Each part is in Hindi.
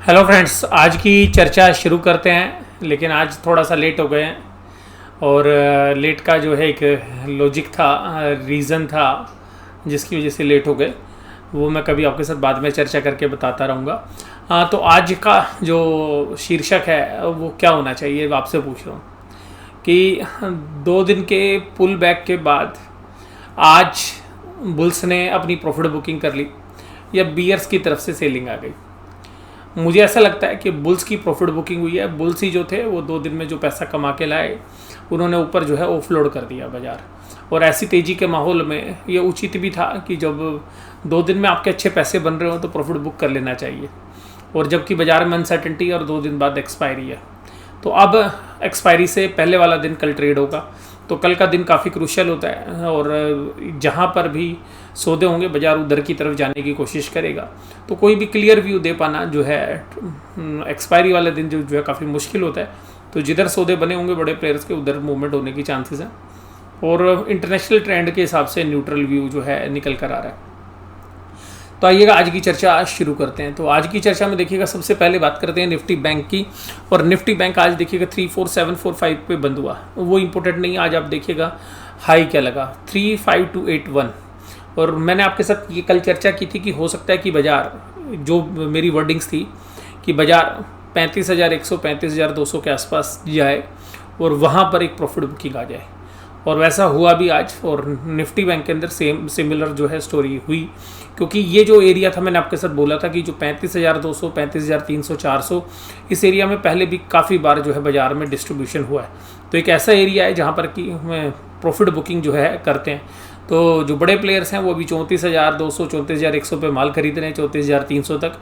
हेलो फ्रेंड्स, आज की चर्चा शुरू करते हैं। लेकिन आज थोड़ा सा लेट हो गए हैं और लेट का जो है एक लॉजिक था, रीज़न था जिसकी वजह से लेट हो गए। वो मैं कभी आपके साथ बाद में चर्चा करके बताता रहूँगा। तो आज का जो शीर्षक है वो क्या होना चाहिए, आपसे पूछ रहा हूँ कि 2 दिन के पुल बैक के बाद आज बुल्स ने अपनी प्रॉफिट बुकिंग कर ली या बियर्स की तरफ से सेलिंग आ गई। मुझे ऐसा लगता है कि बुल्स की प्रॉफिट बुकिंग हुई है। बुल्स ही जो थे वो 2 दिन में जो पैसा कमा के लाए उन्होंने ऊपर जो है ऑफलोड कर दिया बाज़ार। और ऐसी तेज़ी के माहौल में ये उचित भी था कि जब 2 दिन में आपके अच्छे पैसे बन रहे हो तो प्रॉफिट बुक कर लेना चाहिए। और जबकि बाज़ार में अनसर्टेनिटी और 2 दिन बाद एक्सपायरी है, तो अब एक्सपायरी से पहले वाला दिन कल ट्रेड होगा, तो कल का दिन काफ़ी क्रूशियल होता है। और जहाँ पर भी सौदे होंगे बाज़ार उधर की तरफ जाने की कोशिश करेगा। तो कोई भी क्लियर व्यू दे पाना जो है एक्सपायरी वाले दिन जो है काफ़ी मुश्किल होता है। तो जिधर सौदे बने होंगे बड़े प्लेयर्स के उधर मूवमेंट होने की चांसेस हैं। और इंटरनेशनल ट्रेंड के हिसाब से न्यूट्रल व्यू जो है निकल कर आ रहा है। तो आइएगा आज की चर्चा आज शुरू करते हैं। तो आज की चर्चा में देखिएगा, सबसे पहले बात करते हैं निफ्टी बैंक की। और निफ्टी बैंक आज देखिएगा 34745 पे बंद हुआ। वो इंपॉर्टेंट नहीं, आज आप देखिएगा हाई क्या लगा 35281। और मैंने आपके साथ ये कल चर्चा की थी कि हो सकता है कि बाज़ार, जो मेरी वर्डिंग्स थी कि बाज़ार 35,100 35,200 के आसपास जाए और वहाँ पर एक प्रॉफिट बुकिंग आ जाए। और वैसा हुआ भी आज। और निफ्टी बैंक के अंदर सिमिलर जो है स्टोरी हुई, क्योंकि ये जो एरिया था मैंने आपके साथ बोला था कि जो 35,200 35,300 400 इस एरिया में पहले भी काफ़ी बार जो है बाज़ार में डिस्ट्रीब्यूशन हुआ है। तो एक ऐसा एरिया है जहाँ पर कि प्रॉफिट बुकिंग जो है करते हैं। तो जो बड़े प्लेयर्स हैं वो अभी 34,200 34,100 पे माल खरीद रहे हैं, 34,300 तक,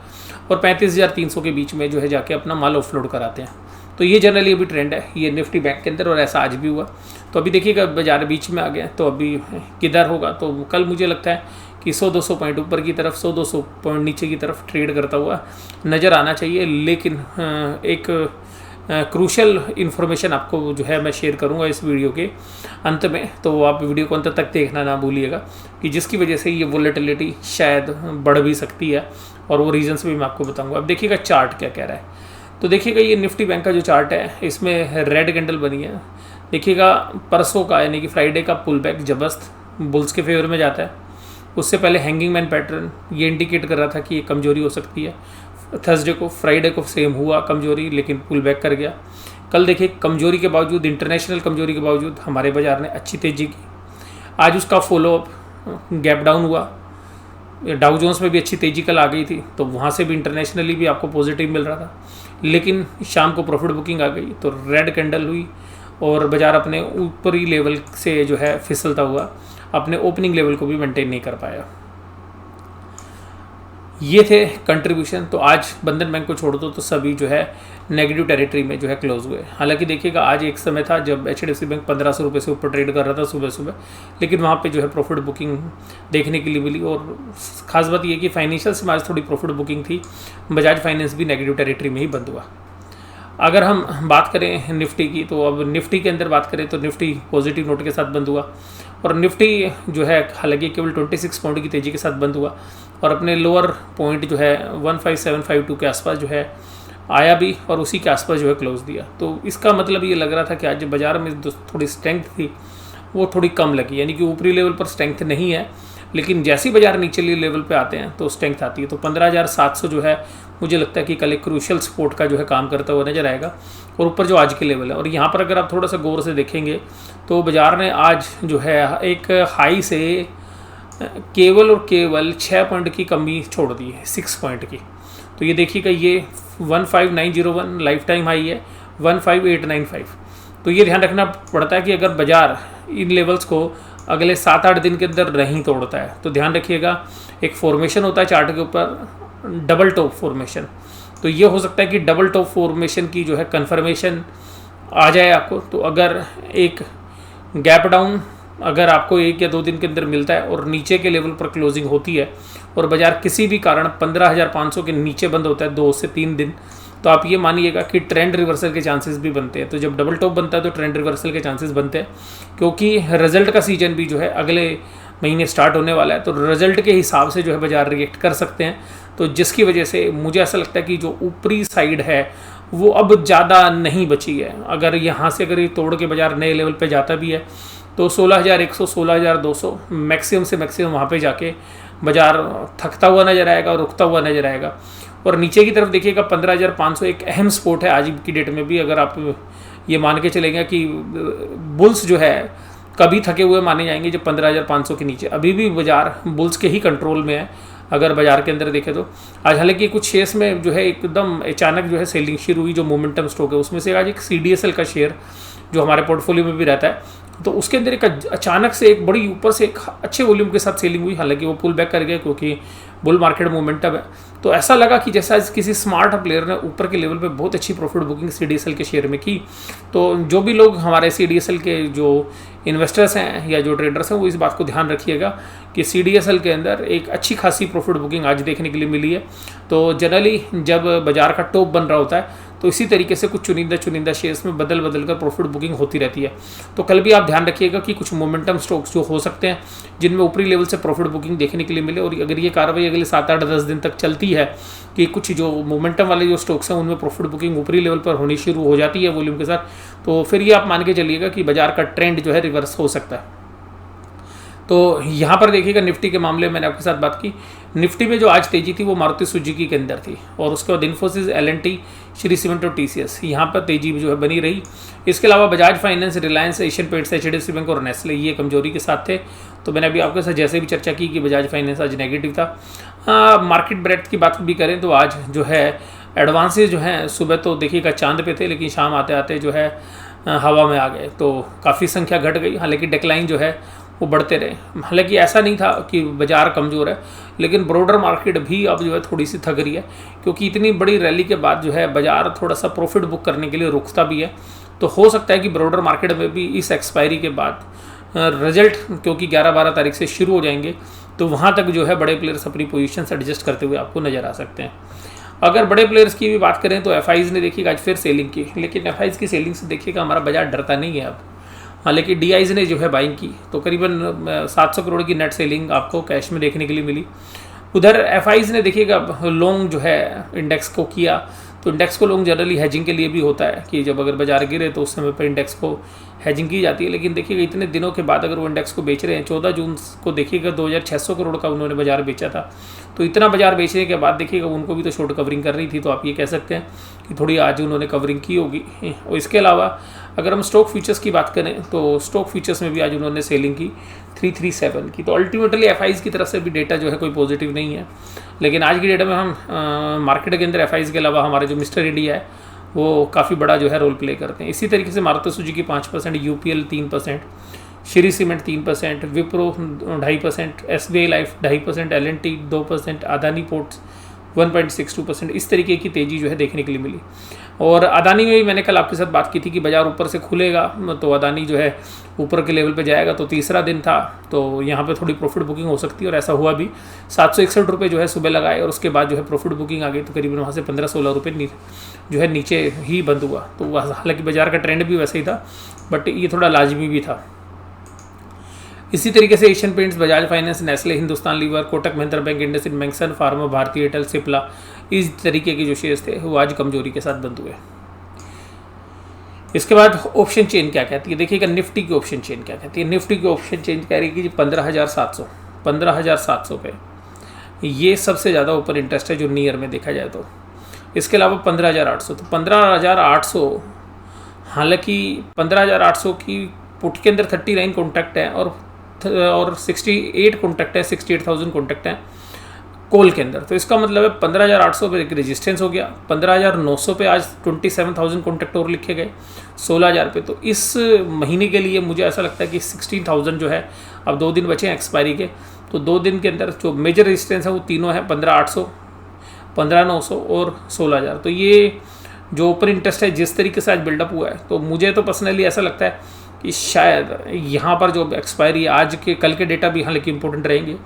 और 35,300 के बीच में जो है जाके अपना माल ऑफलोड कराते हैं। तो ये जनरली अभी ट्रेंड है ये निफ्टी बैंक के अंदर, और ऐसा आज भी हुआ। तो अभी देखिएगा बाजार बीच में आ गया, तो अभी किधर होगा, तो कल मुझे लगता है कि 100-200 पॉइंट ऊपर की तरफ 100-200 पॉइंट नीचे की तरफ ट्रेड करता हुआ नज़र आना चाहिए। लेकिन एक क्रूशल इन्फॉर्मेशन आपको जो है मैं शेयर करूंगा इस वीडियो के अंत में, तो आप वीडियो को अंत तक देखना ना भूलिएगा, कि जिसकी वजह से ये वोलेटिलिटी शायद बढ़ भी सकती है। और वो रीजंस भी मैं आपको बताऊंगा। अब देखिएगा चार्ट क्या कह रहा है। तो देखिएगा ये निफ्टी बैंक का जो चार्ट है इसमें रेड कैंडल बनी है। देखिएगा परसों का यानी कि फ्राइडे का पुल बैक जबरदस्त बुल्स के फेवर में जाता है। उससे पहले हैंगिंग मैन पैटर्न ये इंडिकेट कर रहा था कि ये कमजोरी हो सकती है। थर्सडे को फ्राइडे को सेम हुआ कमजोरी, लेकिन पुल बैक कर गया। कल देखिए कमजोरी के बावजूद, इंटरनेशनल कमजोरी के बावजूद हमारे बाजार ने अच्छी तेज़ी की। आज उसका फॉलोअप गैप डाउन हुआ। डाउ जोन्स में भी अच्छी तेज़ी कल आ गई थी, तो वहाँ से भी इंटरनेशनली भी आपको पॉजिटिव मिल रहा था। लेकिन शाम को प्रॉफिट बुकिंग आ गई तो रेड कैंडल हुई और बाज़ार अपने ऊपरी लेवल से जो है फिसलता हुआ अपने ओपनिंग लेवल को भी मेंटेन नहीं कर पाया। ये थे कंट्रीब्यूशन। तो आज बंधन बैंक को छोड़ दो तो सभी जो है नेगेटिव टेरिटरी में जो है क्लोज हुए। हालांकि देखिएगा आज एक समय था जब HDFC बैंक 1500 रुपये से ऊपर ट्रेड कर रहा था सुबह सुबह, लेकिन वहाँ पे जो है प्रॉफिट बुकिंग देखने के लिए मिली। और ख़ास बात ये कि फाइनेंशियल से आज थोड़ी प्रॉफिट बुकिंग थी। बजाज फाइनेंस भी नेगेटिव टेरिटरी में ही बंद हुआ। अगर हम बात करें निफ्टी की, तो अब निफ्टी के अंदर बात करें तो निफ्टी पॉजिटिव नोट के साथ बंद हुआ। और निफ्टी जो है हालांकि केवल 26 पॉइंट की तेज़ी के साथ बंद हुआ और अपने लोअर पॉइंट जो है 15752 के आसपास जो है आया भी, और उसी के आसपास जो है क्लोज दिया। तो इसका मतलब ये लग रहा था कि आज बाज़ार में थोड़ी स्ट्रेंथ थी वो थोड़ी कम लगी, यानी कि ऊपरी लेवल पर स्ट्रेंथ नहीं है, लेकिन जैसे ही बाज़ार नीचले लेवल पे आते हैं तो स्ट्रेंथ आती है। तो 15,700 जो है मुझे लगता है कि कल एक क्रूशियल सपोर्ट का जो है काम करता हुआ नजर आएगा। और ऊपर जो आज के लेवल है, और यहाँ पर अगर आप थोड़ा सा गौर से देखेंगे तो बाज़ार ने आज जो है एक हाई से केवल और केवल 6 पॉइंट की कमी छोड़ दी है, 6 पॉइंट की। तो ये देखिएगा ये 15901 लाइफ टाइम हाई है, 15895। तो ये ध्यान रखना पड़ता है कि अगर बाज़ार इन लेवल्स को अगले 7-8 दिन के अंदर नहीं तोड़ता है तो ध्यान रखिएगा एक फॉर्मेशन होता है चार्ट के ऊपर, डबल टॉप फॉर्मेशन। तो ये हो सकता है कि डबल टॉप फॉर्मेशन की जो है कन्फर्मेशन आ जाए आपको। तो अगर एक गैप डाउन अगर आपको 1 या 2 दिन के अंदर मिलता है और नीचे के लेवल पर क्लोजिंग होती है और बाज़ार किसी भी कारण 15,500 के नीचे बंद होता है 2 से 3 दिन, तो आप ये मानिएगा कि ट्रेंड रिवर्सल के चांसेस भी बनते हैं। तो जब डबल टॉप बनता है तो ट्रेंड रिवर्सल के चांसेस बनते हैं, क्योंकि रिजल्ट का सीजन भी जो है अगले महीने स्टार्ट होने वाला है, तो रिजल्ट के हिसाब से जो है बाजार रिएक्ट कर सकते हैं। तो जिसकी वजह से मुझे ऐसा लगता है कि जो ऊपरी साइड है वो अब ज़्यादा नहीं बची है। अगर यहाँ से अगर ये तोड़ के बाजार नए लेवल पे जाता भी है तो 16,100 16,200 मैक्सिमम से मैक्सिमम वहाँ पे जाके बाजार थकता हुआ नजर आएगा और रुकता हुआ नजर आएगा। और नीचे की तरफ देखिएगा 15,500 एक अहम सपोर्ट है आज की डेट में भी। अगर आप ये मान के चलेंगे कि बुल्स जो है कभी थके हुए माने जाएंगे जब 15,500 के नीचे, अभी भी बाजार बुल्स के ही कंट्रोल में है अगर बाजार के अंदर देखें तो। आज हालांकि कुछ शेयर्स में जो है एकदम अचानक जो है सेलिंग शुरू हुई, जो मोमेंटम स्टॉक है उसमें से आज एक CDSL का शेयर जो हमारे पोर्टफोलियो में भी रहता है, तो उसके अंदर एक अचानक से एक बड़ी ऊपर से एक अच्छे वॉल्यूम के साथ सेलिंग हुई। हालांकि वो पुल बैक कर गया क्योंकि बुल मार्केट मोमेंटम है। तो ऐसा लगा कि जैसा किसी स्मार्ट प्लेयर ने ऊपर के लेवल पे बहुत अच्छी प्रॉफिट बुकिंग CDSL के शेयर में की। तो जो भी लोग हमारे CDSL के जो इन्वेस्टर्स हैं या जो ट्रेडर्स हैं वो इस बात को ध्यान रखिएगा कि CDSL के अंदर एक अच्छी खासी प्रॉफिट बुकिंग आज देखने के लिए मिली है। तो जनरली जब बाजार का टॉप बन रहा होता है तो इसी तरीके से कुछ चुनिंदा शेयर्स में बदल कर प्रॉफिट बुकिंग होती रहती है। तो कल भी आप ध्यान रखिएगा कि कुछ मोमेंटम स्टॉक्स जो हो सकते हैं जिनमें ऊपरी लेवल से प्रॉफिट बुकिंग देखने के लिए मिले, और अगर ये कार्रवाई अगले 7-8-10 दिन तक चलती है कि कुछ जो मोमेंटम वाले जो स्टॉक्स हैं उनमें प्रॉफिट बुकिंग ऊपरी लेवल पर होनी शुरू हो जाती है वॉल्यूम के साथ, तो फिर ये आप मान के चलिएगा कि बाजार का ट्रेंड जो है रिवर्स हो सकता है। तो यहाँ पर देखिएगा निफ्टी के मामले में मैंने आपके साथ बात की। निफ्टी में जो आज तेजी थी वो मारुति सुजुकी के अंदर थी, और उसके बाद इन्फोसिस, L&T, श्री सीमेंट और TCS यहाँ पर तेजी जो है बनी रही। इसके अलावा Bajaj finance, Reliance, Asian paints, HDFC bank और नेस्ले ये कमजोरी के साथ थे। तो मैंने अभी आपके साथ जैसे भी चर्चा की कि बजाज फाइनेंस आज नेगेटिव था। मार्केट ब्रेड्थ की बात भी करें तो आज जो है एडवांसेज जो हैं सुबह तो देखिएगा चांद पे थे, लेकिन शाम आते आते जो है हवा में आ गए, तो काफ़ी संख्या घट गई। हालांकि डिक्लाइन जो है वो बढ़ते रहे। हालांकि ऐसा नहीं था कि बाजार कमज़ोर है, लेकिन ब्रॉडर मार्केट भी अब जो है थोड़ी सी थक रही है, क्योंकि इतनी बड़ी रैली के बाद जो है बाजार थोड़ा सा प्रॉफिट बुक करने के लिए रुकता भी है। तो हो सकता है कि ब्रॉडर मार्केट में भी इस एक्सपायरी के बाद रिजल्ट क्योंकि 11-12 तारीख से शुरू हो जाएंगे, तो वहाँ तक जो है बड़े प्लेयर्स अपनी पोजीशन एडजस्ट करते हुए आपको नज़र आ सकते हैं। अगर बड़े प्लेयर्स की भी बात करें तो FIs ने देखिएगा आज फिर सेलिंग की, लेकिन FIs की सेलिंग से देखिएगा हमारा बाजार डरता नहीं है अब। हाँ, लेकिन DIs ने जो है बाइंग की, तो करीबन 700 करोड़ की नेट सेलिंग आपको कैश में देखने के लिए मिली। उधर FIs ने देखिएगा लॉन्ग जो है इंडेक्स को किया, तो इंडेक्स को लॉन्ग जनरली हैजिंग के लिए भी होता है कि जब अगर बाजार गिरे तो उस समय पर इंडेक्स को हैजिंग की जाती है। लेकिन देखिएगा इतने दिनों के बाद अगर वो इंडेक्स को बेच रहे हैं, 14 जून को देखिएगा 2,600 करोड़ का उन्होंने बाजार बेचा था। तो इतना बाजार बेचने के बाद देखिएगा उनको भी तो शॉर्ट कवरिंग कर रही थी, तो आप ये कह सकते हैं कि थोड़ी आज उन्होंने कवरिंग की होगी। और इसके अलावा अगर हम स्टॉक फ्यूचर्स की बात करें तो स्टॉक फ्यूचर्स में भी आज उन्होंने सेलिंग की 337 की। तो अल्टीमेटली FIs की तरफ से भी डेटा जो है कोई पॉजिटिव नहीं है। लेकिन आज की डेटा में हम मार्केट के अंदर FIs के अलावा हमारे जो मिस्टर इंडिया है वो काफ़ी बड़ा जो है रोल प्ले करते हैं। इसी तरीके से Maruti Suzuki 5%, UPL 3%, Shri cement 3%, Wipro 2.5%, SBI life 2.5%, L&T 2%, Adani ports 1.62%। इस तरीके की तेज़ी जो है देखने के लिए मिली। और अदानी में भी मैंने कल आपके साथ बात की थी कि बाजार ऊपर से खुलेगा तो अदानी जो है ऊपर के लेवल पे जाएगा। तो तीसरा दिन था, तो यहाँ पे थोड़ी प्रॉफिट बुकिंग हो सकती है, और ऐसा हुआ भी। 761 रुपये जो है सुबह लगाए, और उसके बाद जो है प्रॉफिट बुकिंग आ गई, तो करीबन वहाँ से 15-16 रुपये जो है नीचे ही बंद हुआ। तो हालांकि बाजार का ट्रेंड भी वैसे ही था, बट ये थोड़ा लाजमी भी था। इसी तरीके से Asian Paints, Bajaj finance, Nestle, Hindustan Lever, Kotak Mahindra bank, IndusInd bank, Sun Pharma, Bharti Airtel, Cipla, इस तरीके के जो शेयर्स थे वो आज कमजोरी के साथ बंद हुए। इसके बाद ऑप्शन चेन क्या कहती है, देखिएगा निफ्टी की ऑप्शन चेन क्या कहती है। निफ्टी की ऑप्शन चेन कह रही है कि 15,700 पे ये सबसे ज़्यादा ऊपर इंटरेस्ट है जो नियर में देखा जाए तो। इसके अलावा 15,800, तो 15,800, हालांकि 15,800 की पुट के अंदर 39 कॉन्टैक्ट है और 68 कॉन्टैक्ट है, 68,000 कॉन्टैक्ट हैं कॉल के अंदर। तो इसका मतलब है 15,800 पे एक रेजिस्टेंस हो गया। 15,900 पे आज 27,000 कॉन्टैक्ट और लिखे गए, 16,000 पे। तो इस महीने के लिए मुझे ऐसा लगता है कि 16,000 जो है, अब 2 दिन बचे हैं एक्सपायरी के, तो 2 दिन के अंदर जो मेजर रेजिस्टेंस है वो तीनों है, 15,800, 15,900 और 16,000। तो ये जो ओपन इंटरेस्ट है जिस तरीके से आज बिल्डअप हुआ है, तो मुझे तो पर्सनली ऐसा लगता है कि शायद यहाँ पर जो एक्सपायरी आज के कल के डेटा भी हालांकि इंपॉर्टेंट रहेंगे,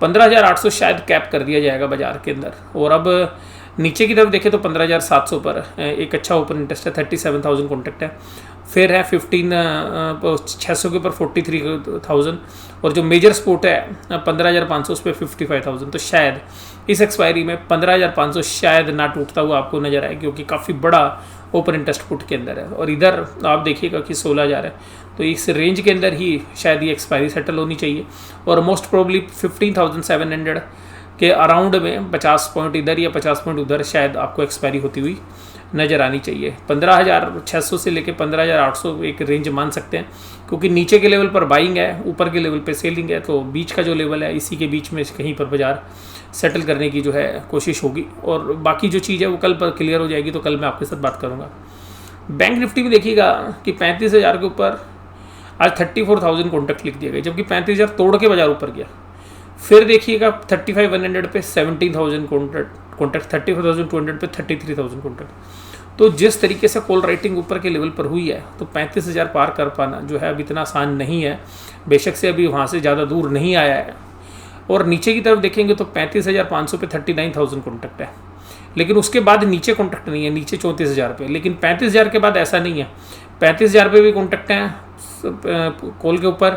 15,800 शायद कैप कर दिया जाएगा बाजार के अंदर। और अब नीचे की तरफ देखें तो 15,700 पर एक अच्छा ओपन इंटरेस्ट है, 37,000 कॉन्टैक्ट है। फिर है 600 के ऊपर 43,000, और जो मेजर स्पोर्ट है 15,500 उस पर 55,000। तो शायद इस एक्सपायरी में 15,500 शायद ना टूटता हुआ आपको नज़र आए, क्योंकि काफ़ी बड़ा ओपन इंटरेस्ट पुट के अंदर है। और इधर आप देखिएगा कि 16,000 है, तो इस रेंज के अंदर ही शायद ये एक्सपायरी सेटल होनी चाहिए। और मोस्ट प्रोबली 15,700 के अराउंड में 50 पॉइंट इधर या 50 पॉइंट उधर शायद आपको एक्सपायरी होती हुई नज़र आनी चाहिए। 15,600 से लेकर 15,800 एक रेंज मान सकते हैं, क्योंकि नीचे के लेवल पर बाइंग है, ऊपर के लेवल पे सेलिंग है। तो बीच का जो लेवल है इसी के बीच में कहीं पर बाजार सेटल करने की जो है कोशिश होगी। और बाकी जो चीज़ है वो कल पर क्लियर हो जाएगी, तो कल मैं आपके साथ बात करूँगा। बैंक निफ्टी भी देखिएगा कि 35,000 के ऊपर आज 34,000 कॉन्टैक्ट लिख दिया गया, जबकि 35,000 तोड़ के बाजार ऊपर गया। फिर देखिएगा 35,100 पे 17,000 कॉन्टैक्ट, 34,200 पे 33,000 कॉन्टैक्ट। तो जिस तरीके से कॉल राइटिंग ऊपर के लेवल पर हुई है, तो 35,000 पार कर पाना जो है अब इतना आसान नहीं है। बेशक से अभी वहाँ से ज़्यादा दूर नहीं आया है। और नीचे की तरफ देखेंगे तो 35,500 पे 39,000 कॉन्टैक्ट है, लेकिन उसके बाद नीचे कॉन्टैक्ट नहीं है, नीचे 34,000 पे। लेकिन 35,000 के बाद ऐसा नहीं है, 35,000 पे भी कॉन्टैक्ट हैं कॉल के ऊपर,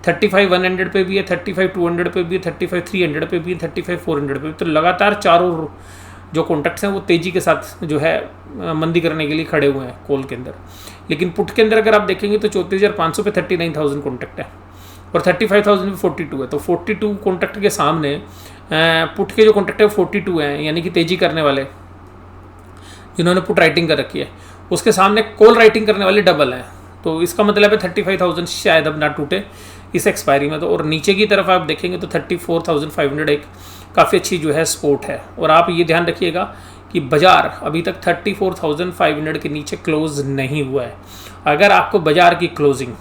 35,100 पे भी है, 35,200 पे भी है, 35,300 पे भी है, 35,400 पे भी। तो लगातार चारों जो कॉन्टैक्ट्स हैं वो तेज़ी के साथ जो है मंदी करने के लिए खड़े हुए हैं कॉल के अंदर। लेकिन पुट के अंदर अगर आप देखेंगे तो 34,500 पे 39,000 कॉन्टैक्ट है और 35,000 पे 42 है। तो 42 कॉन्टैक्ट के सामने पुट के जो कॉन्टैक्ट है 42 हैं, यानी कि तेज़ी करने वाले जिन्होंने पुट राइटिंग कर रखी है, उसके सामने कॉल राइटिंग करने वाले डबल हैं। तो इसका मतलब है 35,000 शायद अब ना टूटे इस एक्सपायरी में। तो और नीचे की तरफ आप देखेंगे तो 34,500 एक काफ़ी अच्छी जो है सपोर्ट है। और आप ये ध्यान रखिएगा कि बाजार अभी तक 34,500 के नीचे क्लोज नहीं हुआ है। अगर आपको बाजार की क्लोजिंग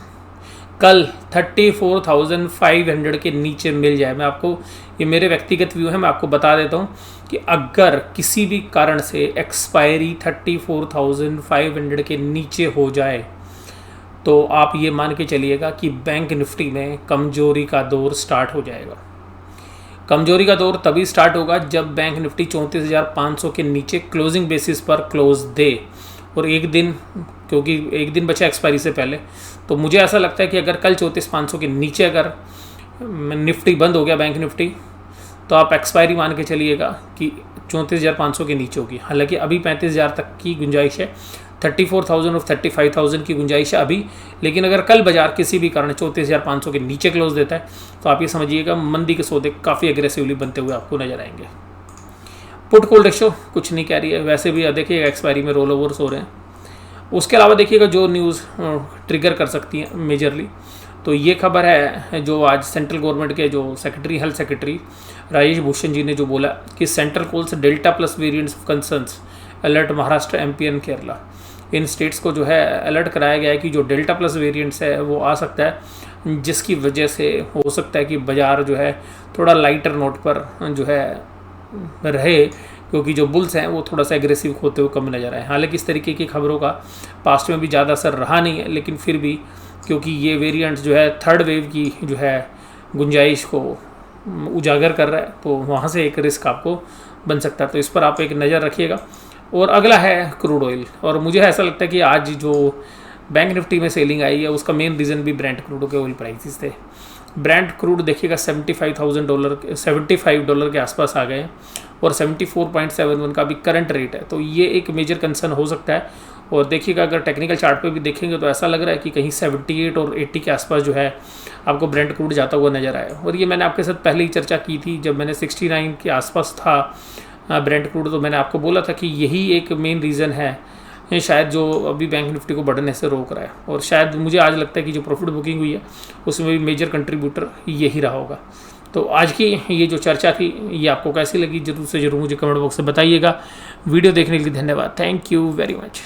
कल 34,500 के नीचे मिल जाए, मैं आपको, ये मेरे व्यक्तिगत व्यू है, मैं आपको बता देता हूँ कि अगर किसी भी कारण से एक्सपायरी 34,500 के नीचे हो जाए, तो आप ये मान के चलिएगा कि बैंक निफ्टी में कमजोरी का दौर स्टार्ट हो जाएगा। कमजोरी का दौर तभी स्टार्ट होगा जब बैंक निफ्टी 34,500 के नीचे क्लोजिंग बेसिस पर क्लोज दे। और एक दिन, क्योंकि एक दिन बचा एक्सपायरी से पहले, तो मुझे ऐसा लगता है कि अगर कल 34,500 के नीचे अगर निफ्टी बंद हो गया बैंक निफ्टी, तो आप एक्सपायरी मान के चलिएगा कि 34,500 के नीचे होगी। हालांकि अभी 35,000 तक की गुंजाइश है, 34,000 और 35,000 की गुंजाइश है अभी। लेकिन अगर कल बाजार किसी भी कारण 34,500 के नीचे क्लोज देता है, तो आप ये समझिएगा मंदी के सौदे काफ़ी एग्रेसिवली बनते हुए आपको नजर आएंगे। पुट कॉल रेशो कुछ नहीं कह रही है, वैसे भी देखिएगा एक्सपायरी में रोल ओवर्स हो रहे हैं। उसके अलावा देखिएगा जो न्यूज़ ट्रिगर कर सकती है मेजरली, तो ये खबर है जो आज सेंट्रल गवर्नमेंट के जो secretary, health secretary Rajesh Bhushan ji ने जो बोला कि centre calls Delta plus variants of concerns alert Maharashtra, MP and Kerala. इन स्टेट्स को जो है अलर्ट कराया गया है कि जो डेल्टा प्लस वेरिएंट्स है वो आ सकता है, जिसकी वजह से हो सकता है कि बाज़ार जो है थोड़ा लाइटर नोट पर जो है रहे, क्योंकि जो बुल्स हैं वो थोड़ा सा एग्रेसिव होते हुए कम नजर आए। हालांकि इस तरीके की खबरों का पास्ट में भी ज़्यादा असर रहा नहीं है, लेकिन फिर भी क्योंकि ये वेरिएंट्स जो है थर्ड वेव की जो है गुंजाइश को उजागर कर रहा है, तो वहाँ से एक रिस्क आपको बन सकता है। तो इस पर आप एक नज़र रखिएगा। और अगला है क्रूड ऑयल, और मुझे ऐसा लगता है कि आज जो बैंक निफ्टी में सेलिंग आई है उसका मेन रीज़न भी ब्रेंट क्रूड के ऑयल प्राइसेस थे। ब्रेंट क्रूड देखिएगा $75 के आसपास आ गए हैं और 74.71 का भी करंट रेट है। तो ये एक मेजर कंसर्न हो सकता है। और देखिएगा अगर टेक्निकल चार्ट पे भी देखेंगे तो ऐसा लग रहा है कि कहीं 78 और 80 के आसपास जो है आपको ब्रेंट क्रूड जाता हुआ नजर आया। और ये मैंने आपके साथ पहले ही चर्चा की थी, जब मैंने 69 के आसपास था ब्रेंट क्रूड, तो मैंने आपको बोला था कि यही एक मेन रीज़न है शायद जो अभी बैंक निफ्टी को बढ़ने से रोक रहा है। और शायद मुझे आज लगता है कि जो प्रॉफिट बुकिंग हुई है उसमें भी मेजर कंट्रीब्यूटर यही रहा होगा। तो आज की ये जो चर्चा थी ये आपको कैसी लगी जरूर से जरूर मुझे कमेंट बॉक्स में बताइएगा। वीडियो देखने के लिए धन्यवाद। Thank you very much.